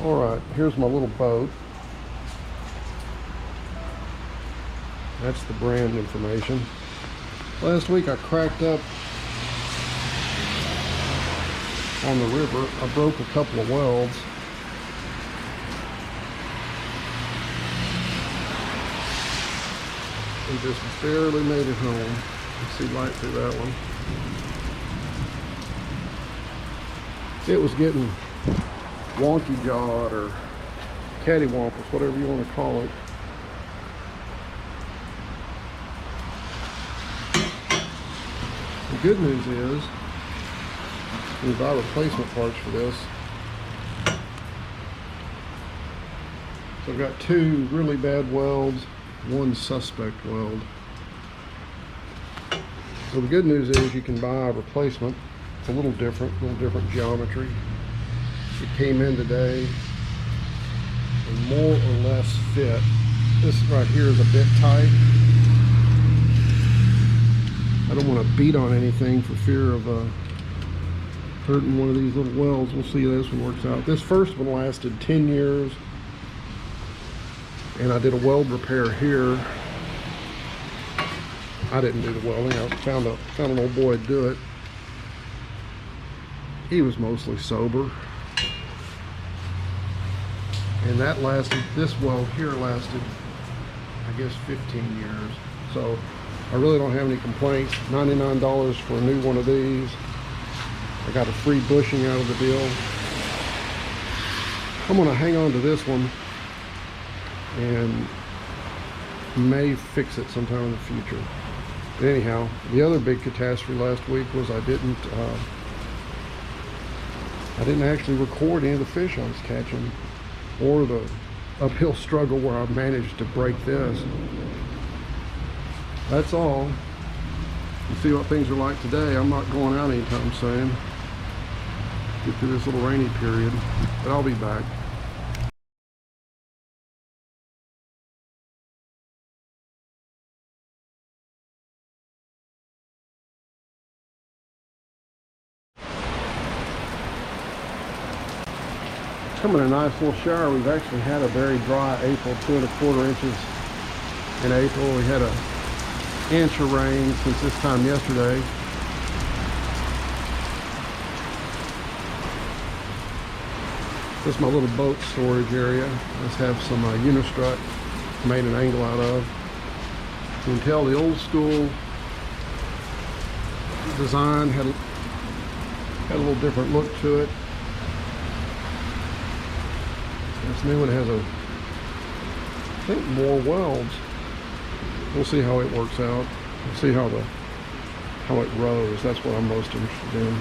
Alright, here's my little boat. That's the brand information. Last week I cracked up on the river. I broke a couple of welds. And just barely made it home. You see light through that one. It was getting wonky jawed or cattywampus, whatever you want to call it. The good news is we buy replacement parts for this. So I've got two really bad welds, one suspect weld. So the good news is you can buy a replacement. It's a little different geometry. It came in today and more or less fit. This right here is a bit tight. I don't want to beat on anything for fear of hurting one of these little welds. We'll see how this one works out. This first one lasted 10 years. And I did a weld repair here. I didn't do the welding. I found an old boy to do it. He was mostly sober. And that lasted, this weld here lasted, I guess, 15 years. So I really don't have any complaints. $99 for a new one of these. I got a free bushing out of the deal. I'm gonna hang on to this one and may fix it sometime in the future. But anyhow, the other big catastrophe last week was I didn't actually record any of the fish I was catching, or the uphill struggle where I managed to break this. That's all. You see what things are like today. I'm not going out anytime soon. Get through this little rainy period, but I'll be back. Coming a nice little shower. We've actually had a very dry April, 2 1/4 inches in April. We had an inch of rain since this time yesterday. This is my little boat storage area. Let's have some unistrut made an angle out of. You can tell the old school design had a little different look to it. This new one has I think more welds. We'll see how it works out. We'll see how it rows. That's what I'm most interested in.